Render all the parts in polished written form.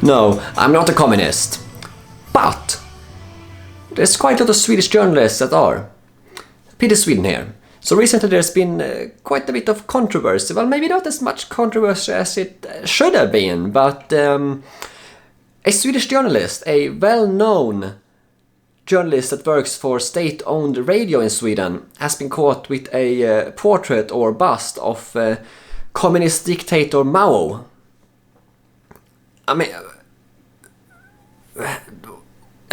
No, I'm not a communist. But there's quite a lot of Swedish journalists that are. Peter Sweden here. So recently there's been quite a bit of controversy. Well, maybe not as much controversy as it should have been, but a Swedish journalist, a well-known journalist that works for state-owned radio in Sweden, has been caught with a portrait or bust of communist dictator Mao. I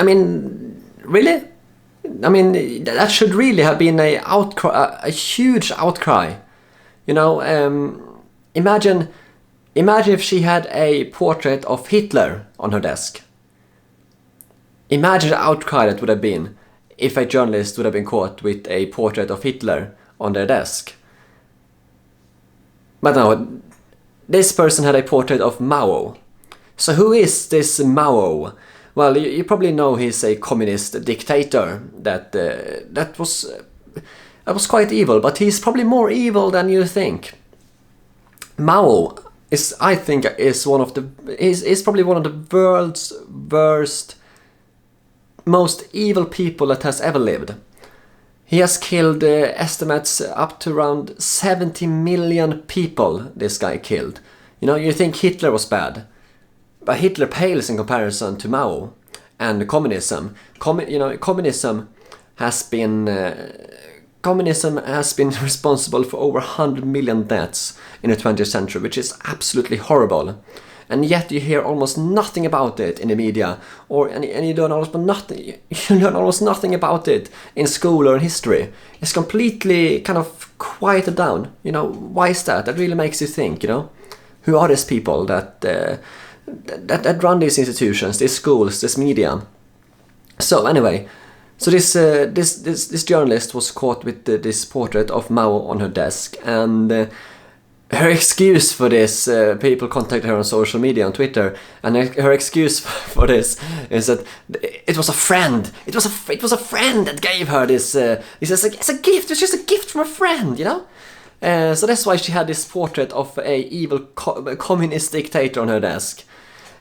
mean, really? I mean, that should really have been a huge outcry. You know, imagine if she had a portrait of Hitler on her desk. Imagine the outcry that would have been if a journalist would have been caught with a portrait of Hitler on their desk. But no, this person had a portrait of Mao. So who is this Mao? Well, you probably know he's a communist dictator that was quite evil, but he's probably more evil than you think. Mao is probably one of the world's worst, most evil people that has ever lived. He has killed estimates up to around 70 million people. This guy killed. You know, you think Hitler was bad. But Hitler pales in comparison to Mao and communism. Communism has been responsible for over 100 million deaths in the 20th century, which is absolutely horrible. And yet you hear almost nothing about it in the media, and you learn almost nothing. You learn almost nothing about it in school or in history. It's completely kind of quieted down. You know, why is that? That really makes you think. You know, who are these people that run these institutions, these schools, this media? So anyway, so this journalist was caught with this portrait of Mao on her desk, and her excuse for this, people contacted her on social media, on Twitter, and her excuse for this is that it was a friend. It was a friend that gave her this. He says it's a gift. It's just a gift from a friend, you know. So that's why she had this portrait of a evil communist dictator on her desk.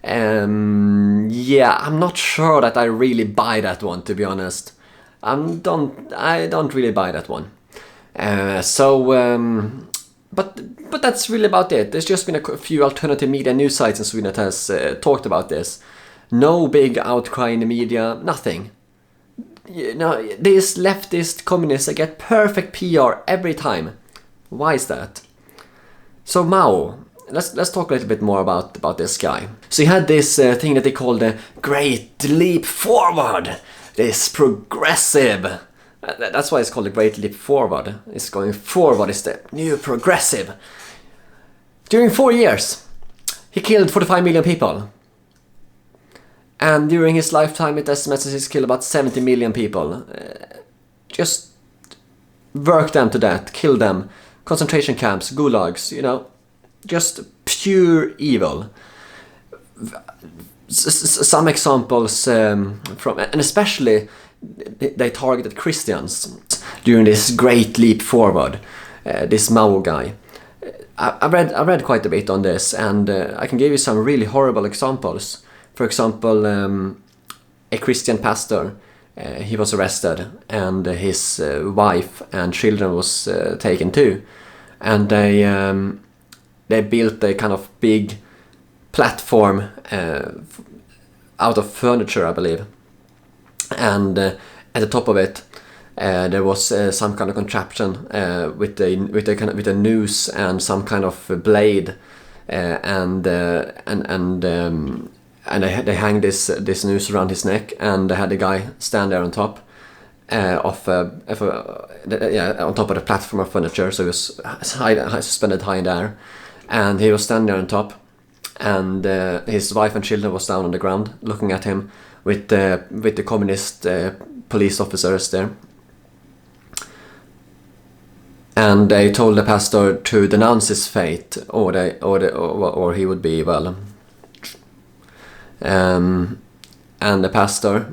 Yeah, I'm not sure that I really buy that one, to be honest. I don't really buy that one. But that's really about it. There's just been a few alternative media news sites in Sweden that has talked about this. No big outcry in the media, nothing. You know, these leftist communists, they get perfect PR every time. Why is that? So Mao, let's talk a little bit more about this guy. So he had this thing that they call the Great Leap Forward. This progressive. That's why it's called the Great Leap Forward. It's going forward, it's the new progressive. During 4 years, he killed 45 million people. And during his lifetime, it estimates that he's killed about 70 million people. Just work them to death, kill them. Concentration camps, gulags, you know. Just pure evil. Some examples from, and especially they targeted Christians during this Great Leap Forward. This Mao guy. I read quite a bit on this, and I can give you some really horrible examples. For example, a Christian pastor, he was arrested, and his wife and children was taken too, and they built a kind of big platform out of furniture, I believe. And at the top of it, there was some kind of contraption with a noose and some kind of blade, and they hang this noose around his neck, and they had the guy stand there on top on top of the platform of furniture. So he was suspended high in the air, and he was standing there on top, and his wife and children was down on the ground looking at him with the communist police officers there. And they told the pastor to denounce his fate, or he would be, well. And the pastor,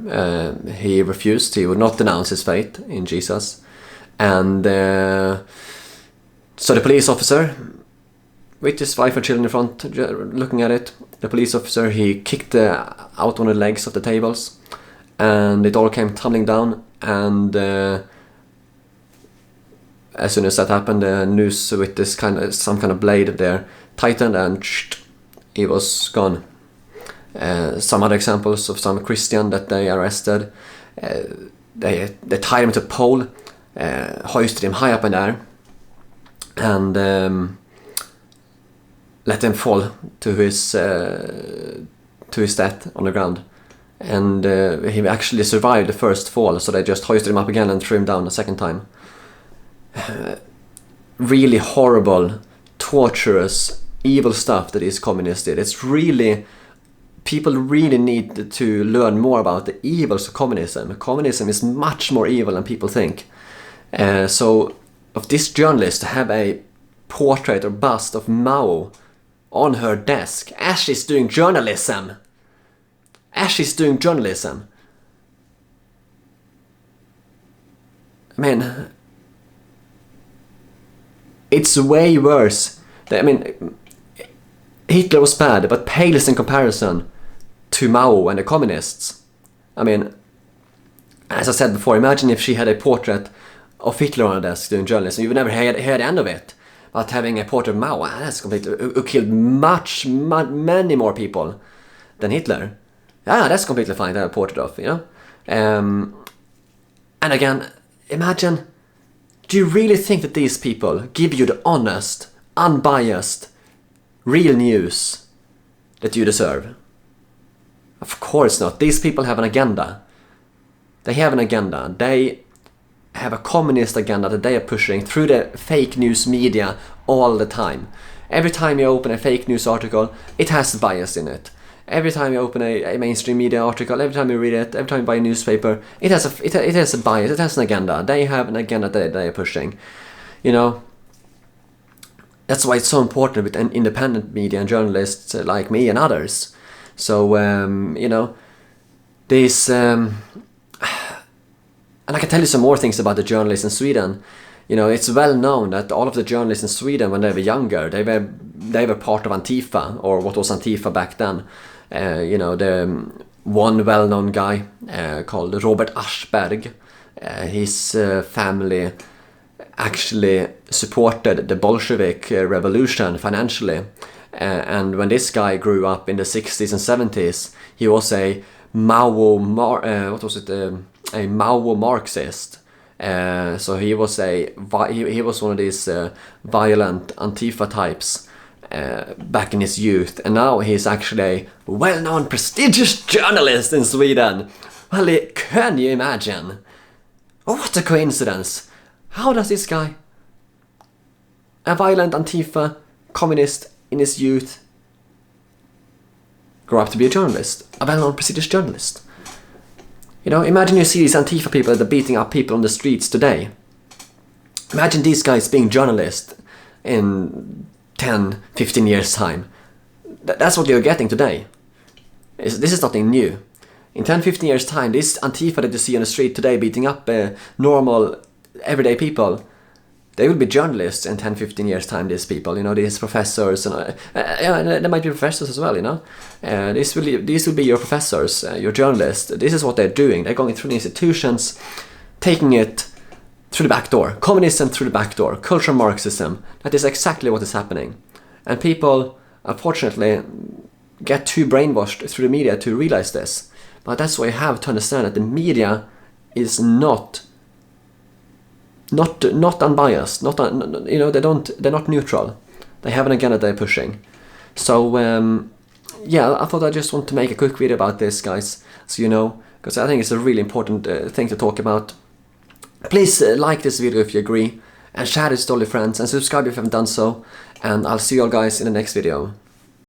he refused. He would not denounce his fate in Jesus. And so the police officer with his wife and children in front, looking at it. The police officer, he kicked out one of the legs of the tables, and it all came tumbling down. And as soon as that happened, the noose with this some kind of blade there tightened, and he was gone. Some other examples of some Christian that they arrested. They tied him to a pole, hoisted him high up in the air, and let him fall to his death on the ground. And he actually survived the first fall, so they just hoisted him up again and threw him down a second time. Really horrible, torturous, evil stuff that these communists did. It's really... People really need to learn more about the evils of communism. Communism is much more evil than people think. So, of this journalist to have a portrait or bust of Mao on her desk as she's doing journalism. I mean, it's way worse. Hitler was bad, but pales in comparison to Mao and the communists. I mean, as I said before, imagine if she had a portrait of Hitler on her desk doing journalism. You would never hear the end of it. But having a portrait of Mao, that's completely... who killed many more people than Hitler. Yeah, that's completely fine to have a portrait of, you know? And again, imagine... Do you really think that these people give you the honest, unbiased, real news that you deserve? Of course not. These people have an agenda. They have an agenda. They have a communist agenda that they are pushing through the fake news media all the time. Every time you open a fake news article, it has bias in it. Every time you open a mainstream media article, every time you read it, every time you buy a newspaper, it has a bias, it has an agenda. They have an agenda that they are pushing. You know, that's why it's so important with an independent media and journalists like me and others. So, you know, these... And I can tell you some more things about the journalists in Sweden. You know, it's well known that all of the journalists in Sweden, when they were younger, they were part of Antifa, or what was Antifa back then. You know, the one well-known guy called Robert Aschberg, his family actually supported the Bolshevik revolution financially. And when this guy grew up in the 60s and 70s, he was a Mao Marxist. So he was he was one of these violent Antifa types back in his youth, and now he's actually a well-known, prestigious journalist in Sweden. Well, can you imagine? Oh, what a coincidence! How does this guy, a violent Antifa communist in his youth, grow up to be a journalist, a well-known, prestigious journalist? You know, imagine you see these Antifa people that are beating up people on the streets today. Imagine these guys being journalists in 10, 15 years' time. That's what you're getting today. This is nothing new. In 10, 15 years' time, this Antifa that you see on the street today beating up normal, everyday people, they will be journalists in 10, 15 years' time, these people, you know, these professors, and there might be professors as well, you know. These will be your professors, your journalists. This is what they're doing. They're going through the institutions, taking it through the back door. Communism through the back door. Cultural Marxism. That is exactly what is happening. And people, unfortunately, get too brainwashed through the media to realize this. But that's why you have to understand that the media is not unbiased, you know, they're not neutral. They have an agenda they're pushing. So yeah, I thought I just want to make a quick video about this, guys, so you know, because I think it's a really important thing to talk about. Please like this video if you agree, and share this to all your friends, and subscribe if you haven't done so, and I'll see you all guys in the next video.